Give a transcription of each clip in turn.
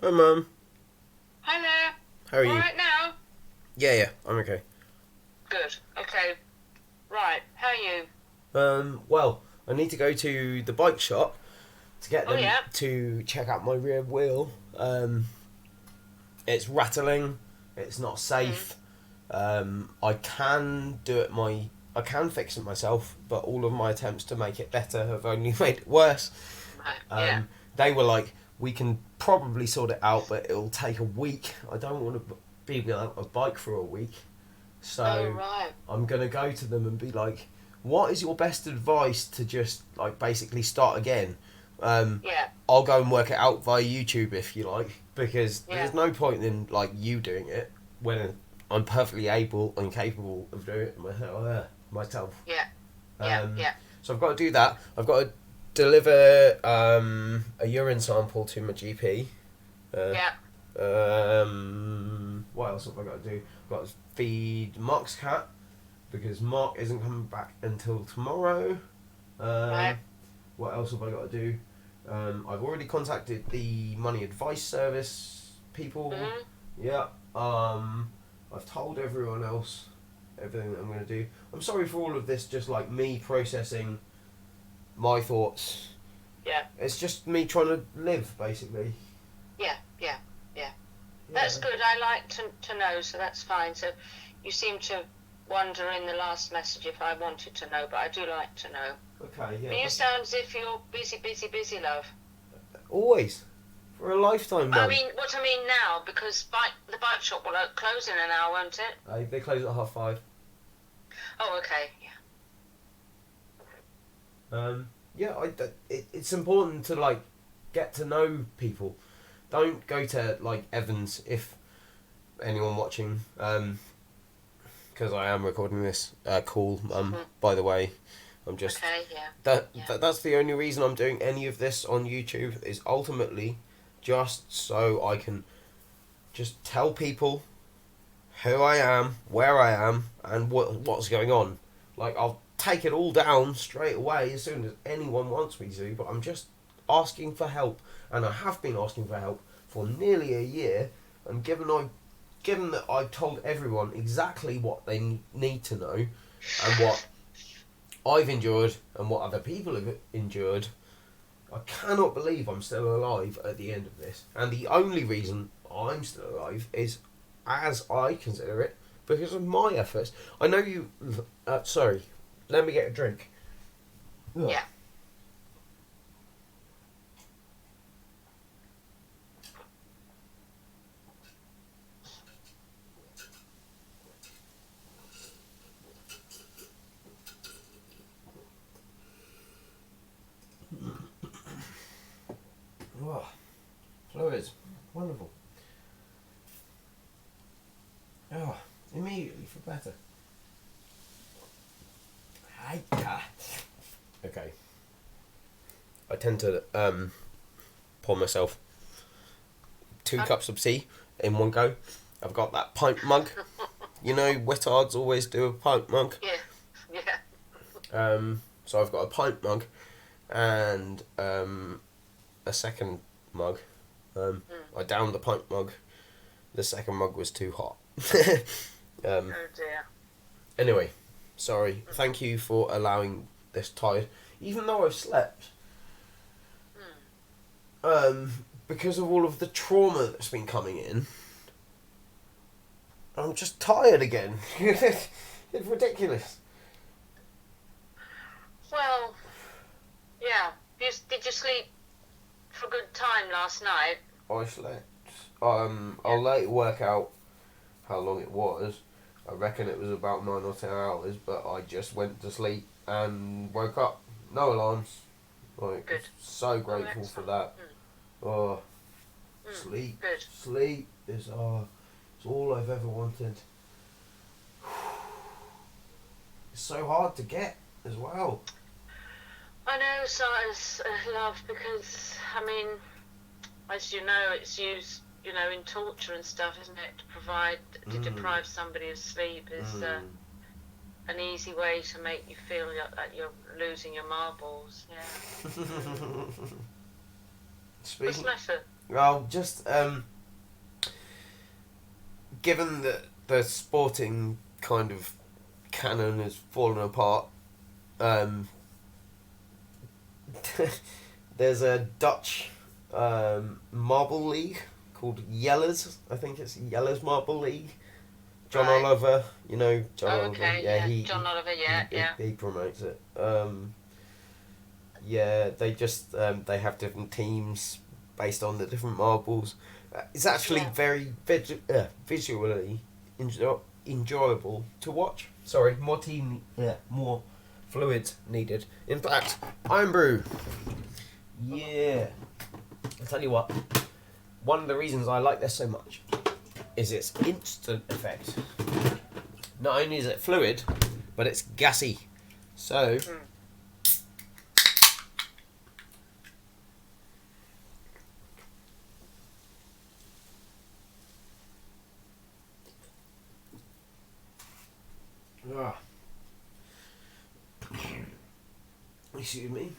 Hi, Mum. Hi there. How are All you? right now? Yeah, I'm okay. Good. Okay. Right. How are you? Well, I need to go to the bike shop to get Oh them yeah. to check out my rear wheel. It's rattling. It's not Mm. safe. I can do it I can fix it myself, but all of my attempts to make it better have only made it worse. Right. Yeah. They were like, we can probably sort it out, but it'll take a week. I don't want to be without a bike for a week. Oh So right. I'm gonna go to them and be like, "What is your best advice to just like basically start again?" Um, Yeah. I'll go and work it out via YouTube if you like, because Yeah. there's no point in like you doing it when I'm perfectly able and capable of doing it myself. Yeah. Yeah. Um, Yeah. so I've got to do that. I've got to deliver a urine sample to my GP. Uh, Yeah. what else have I got to do? I've got to feed Mark's cat because Mark isn't coming back until tomorrow. Right. Um, what else have I got to do? I've already contacted the money advice service people. Mhm. Yeah. I've told everyone else everything that I'm going to do. I'm sorry for all of this, just like me processing my thoughts. Yeah. It's just me trying to live, basically. Yeah. Yeah. Yeah. Yeah. That's good. I like to know, so that's fine. So you seem to wonder in the last message if I wanted to know, but I do like to know. Okay, yeah. But you sound as if you're busy, busy, busy, love. Always. For a lifetime, I Mum. mean, what I mean now, because the bike shop will close in an hour, won't it? They close at 5:30. Oh, okay. Yeah, it's important to like get to know people. Don't go to like Evans if anyone watching. Because I am recording this call. Yeah. By the way, I'm just Okay. Yeah. that, Yeah. that that's the only reason I'm doing any of this on YouTube is ultimately just so I can just tell people who I am, where I am, and what's going on. Like I'll take it all down straight away as soon as anyone wants me to, but I'm just asking for help, and I have been asking for help for nearly a year. And given that I've told everyone exactly what they need to know, and what I've endured and what other people have endured, I cannot believe I'm still alive at the end of this. And the only reason I'm still alive is, as I consider it, because of my efforts. I know you. Sorry, let me get a drink. Ugh. Yeah. Oh, fluids. Wonderful. Oh, immediately for better. Okay. I tend to pour myself 2 cups of tea in one go. I've got that pint mug. You know, Wittards always do a pint mug. Yeah. Yeah. So I've got a pint mug and a second mug. I downed the pint mug. The second mug was too hot. Oh dear. Anyway, sorry. Thank you for allowing this tired. Even though I've slept, because of all of the trauma that's been coming in, I'm just tired again. It's ridiculous. Well, yeah. Did you sleep for a good time last night? I slept. I'll let it work out how long it was. I reckon it was about 9 or 10 hours, but I just went to sleep and woke up. No alarms. Like, Good. so Oh, grateful for excellent. that. Oh, Mm. sleep. Good. Sleep is it's all I've ever wanted. It's so hard to get as well. I know, size, love, because I mean, as you know, it's used, in torture and stuff, isn't it? To deprive somebody of sleep is an easy way to make you feel that you're losing your marbles. Yeah. What's Speaking the matter? Well, just given that the sporting kind of canon has fallen apart, um, there's a Dutch marble league called Yellers. I think it's Yellers Marble League. John Right. Oliver, John Oh, Oliver. okay. Yeah, Yeah. John Oliver. Yeah. Yeah. he promotes it. Yeah, they just they have different teams based on the different marbles. It's actually Yeah. very visually enjoyable to watch. Sorry, more fluids needed. In fact, Iron Brew. Yeah, I'll tell you what. One of the reasons I like this so much is its instant effect. Not only is it fluid, but it's gassy. So. Mm. Ah. Excuse me.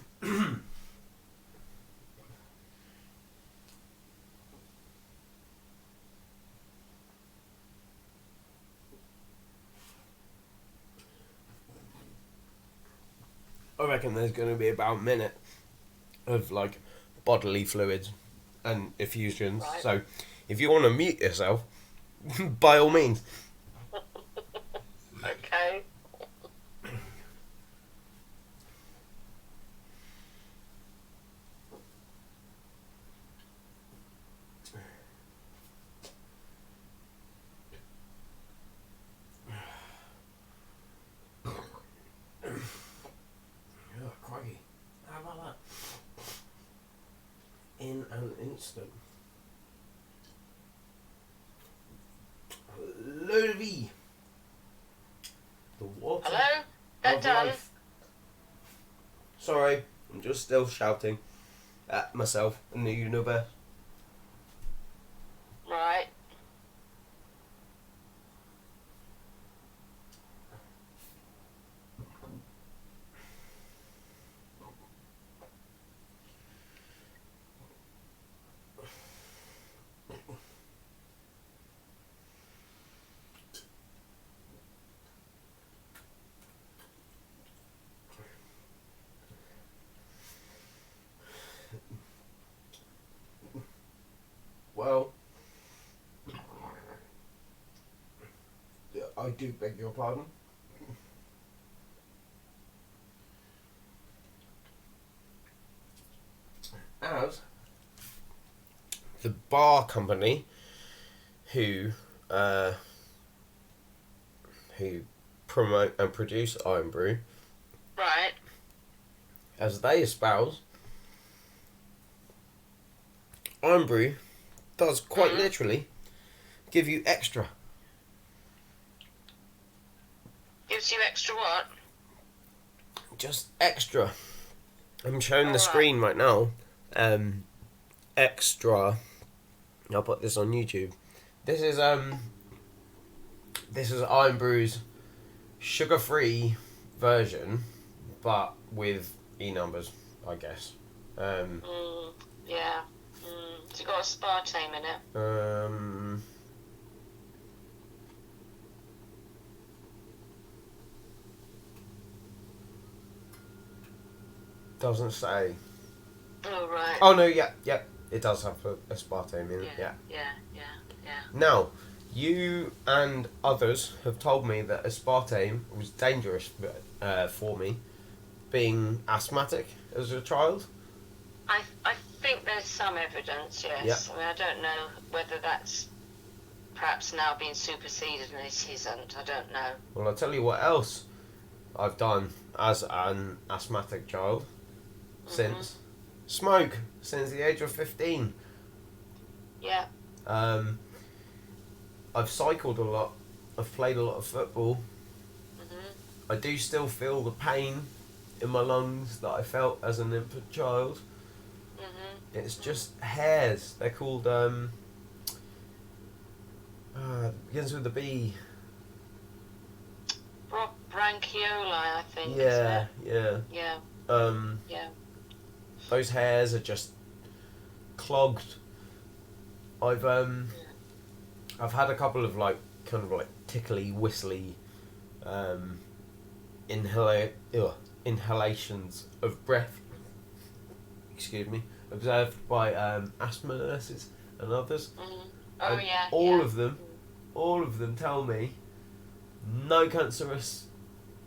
I reckon there's going to be about a minute of like bodily fluids and effusions. Right. So if you want to mute yourself, by all means. Okay. Oh, crikey. How about that? In an instant. Load of E. The water Hello. That of done? life. Sorry, I'm just still shouting at myself and the universe. Right. Well, I do beg your pardon. As the bar company who promote and produce Iron Brew, Right. as they espouse, Iron Brew does quite literally give you extra. Gives you extra what? Just extra. I'm showing the Alright. screen right now. Extra. I'll put this on YouTube. This is Iron Brew's sugar-free version, but with E numbers, I guess. Yeah. It's got aspartame in it. Doesn't say. Oh, right. Oh no, yeah, it does have aspartame in it. Yeah. Yeah. Now, you and others have told me that aspartame was dangerous for me, being asthmatic as a child. I think there's some evidence, yes. Yeah. I mean, I don't know whether that's perhaps now been superseded and it isn't. I don't know. Well, I'll tell you what else I've done as an asthmatic child since. Smoke since the age of 15. Yeah. I've cycled a lot. I've played a lot of football. Mhm. I do still feel the pain in my lungs that I felt as an infant child. Mhm. It's just hairs. They're called begins with a B. Branchioli, I think. Yeah, Isn't it? Yeah. yeah. Yeah. Those hairs are just clogged I've had a couple of like kind of like tickly whistly inhalations of breath, excuse me, observed by asthma nurses and others. Oh And yeah. all yeah. of them tell me no cancerous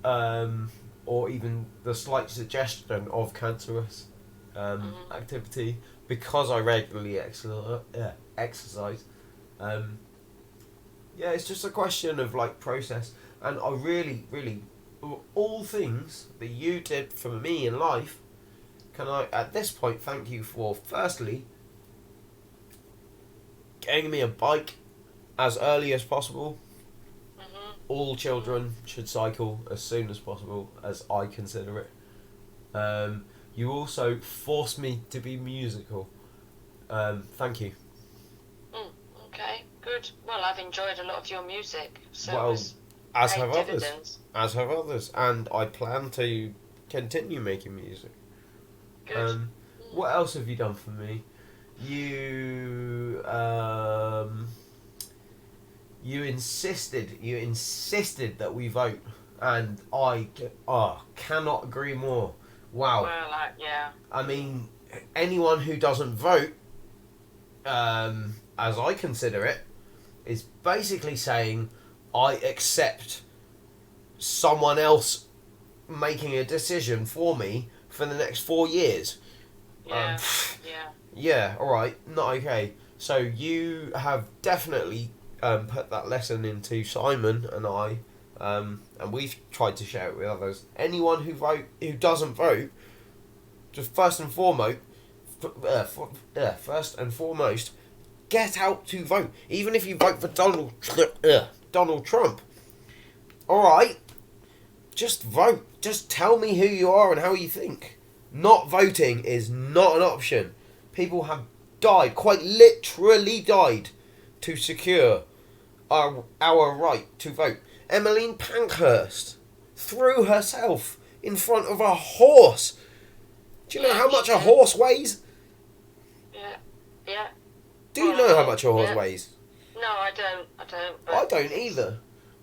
or even the slight suggestion of cancerous activity because I regularly exercise. Yeah, it's just a question of like process, and I really, really, all things that you did for me in life, can I at this point thank you for firstly getting me a bike as early as possible. All children should cycle as soon as possible, as I consider it. You also forced me to be musical. Thank you. Okay, good. Well, I've enjoyed a lot of your music, so Well, it's as paid have others. dividends. As have others. And I plan to continue making music. Good. What else have you done for me? You you insisted that we vote, and I cannot agree more. Wow. Well, yeah. I mean, anyone who doesn't vote, as I consider it, is basically saying I accept someone else making a decision for me for the next 4 years. Yeah. Yeah, alright, not okay. So you have definitely put that lesson into Simon and I, and we've tried to share it with others. Anyone who doesn't vote, just first and foremost, get out to vote. Even if you vote for Donald Trump, alright, just vote. Just tell me who you are and how you think. Not voting is not an option. People have died, quite literally died, to secure our right to vote. Emmeline Pankhurst threw herself in front of a horse. Do you know how much a horse weighs? Yeah. Do you know how much a horse weighs? No, I don't. I don't either.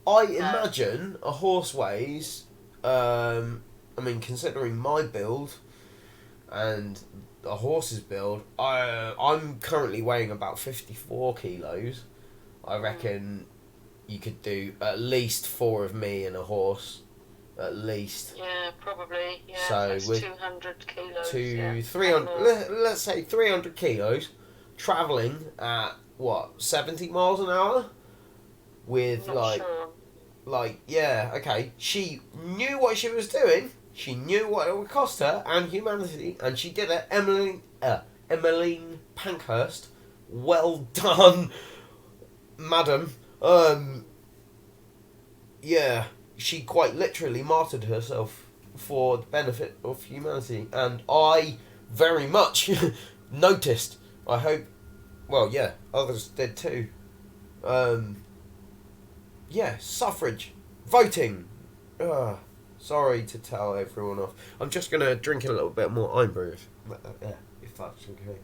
I imagine a horse weighs, I mean, considering my build and a horse's build, I'm currently weighing about 54 kilos. I reckon you could do at least 4 of me and a horse. At least. Yeah, probably. Yeah, so that's with 200 kilos. 300, let's say 300 kilos, travelling at, 70 miles an hour? With, Not sure. Yeah, okay. She knew what she was doing. She knew what it would cost her and humanity, and she did it. Emmeline Pankhurst, well done, madam. Yeah, she quite literally martyred herself for the benefit of humanity, and I very much noticed. I hope, others did too. Suffrage, voting. Sorry to tell everyone off. I'm just gonna drink a little bit more iron brew, if that's okay.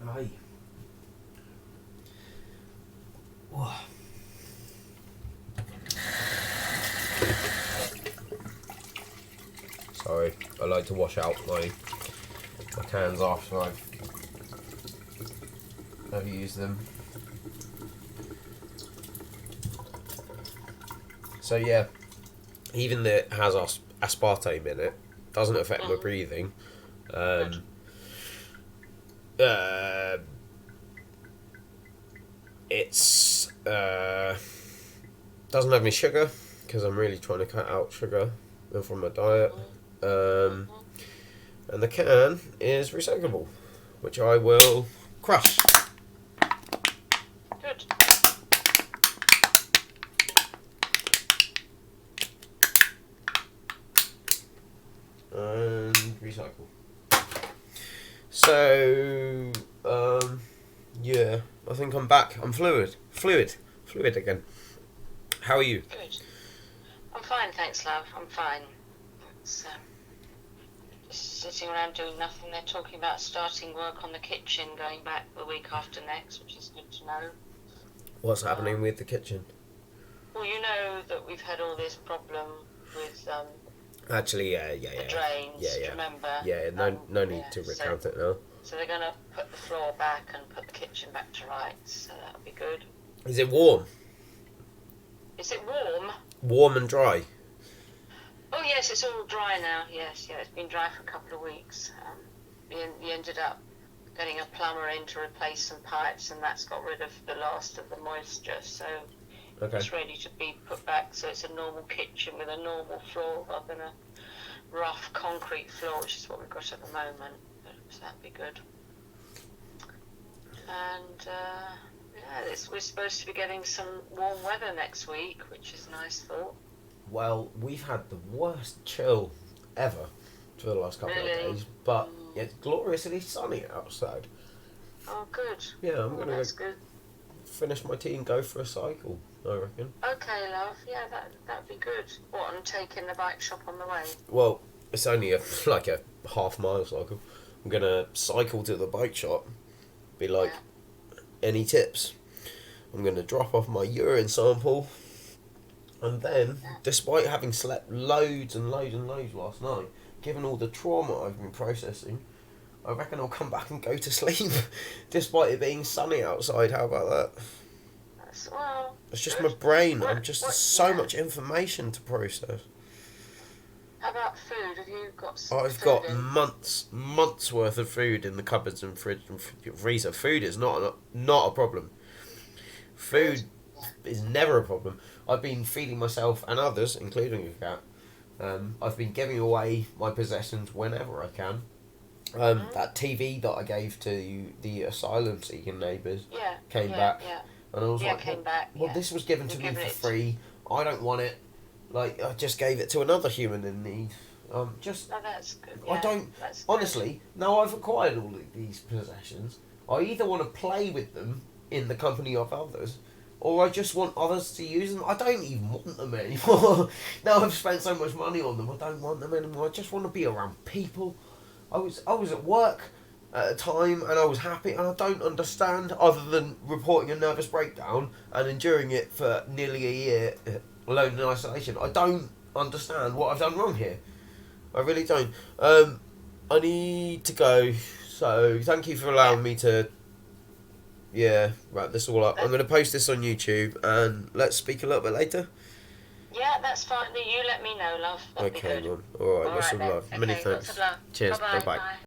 Aye. Sorry, I like to wash out my cans after I've used them. So yeah, even though it has aspartame in it, doesn't affect my breathing. It's doesn't have any sugar because I'm really trying to cut out sugar from my diet. And the can is recyclable, which I will crush. Good. And recycle. So, yeah, I think I'm back. I'm fluid again. How are you? Good. I'm fine, thanks, love. I'm fine. It's sitting around doing nothing. They're talking about starting work on the kitchen, going back the week after next, which is good to know. What's happening with the kitchen? Well, you know that we've had all this problem with Actually, the drains. Do you remember? Yeah, no need to recount it now. So they're going to put the floor back and put the kitchen back to rights. So that'll be good. Is it warm? Is it warm? Warm and dry. Oh yes, it's all dry now. Yes, it's been dry for a couple of weeks. We ended up getting a plumber in to replace some pipes, and that's got rid of the last of the moisture. So it's ready to be put back. So it's a normal kitchen with a normal floor rather than a rough concrete floor, which is what we've got at the moment. So that'd be good. And we're supposed to be getting some warm weather next week, which is a nice thought. Well, we've had the worst chill ever for the last couple of days, but it's gloriously sunny outside. Oh, good. Yeah, I'm going to good. Finish my tea and go for a cycle, I reckon. Okay, love. Yeah, that'd be good. What, and taking the bike shop on the way? Well, it's only a half-mile cycle. I'm going to cycle to the bike shop, be like, any tips? I'm going to drop off my urine sample. And then, despite having slept loads and loads and loads last night, given all the trauma I've been processing, I reckon I'll come back and go to sleep, despite it being sunny outside. How about that? It's just my brain. I'm just so much information to process. How about food? Have you got some I've food got in? months worth of food in the cupboards and fridge and freezer. Food is not a problem. Food is never a problem. I've been feeding myself and others, including a cat. I've been giving away my possessions whenever I can. That TV that I gave to the asylum-seeking neighbours came back. Yeah. And I was like, came back. Well, this was given to me for free. I don't want it. Like, I just gave it to another human in need. Oh, that's good. I don't... Honestly, now I've acquired all of these possessions, I either want to play with them in the company of others, or I just want others to use them. I don't even want them anymore. Now I've spent so much money on them, I don't want them anymore. I just want to be around people. I was at work at a time and I was happy, and I don't understand, other than reporting a nervous breakdown and enduring it for nearly a year alone in isolation. I don't understand what I've done wrong here. I really don't. I need to go, so thank you for allowing me to wrap this all up. I'm going to post this on YouTube and let's speak a little bit later. Yeah, that's fine. You let me know, love. That'd be good. Mum. Alright, lots of love. Many thanks. Lots of love. Cheers. Bye-bye. Bye-bye. Bye.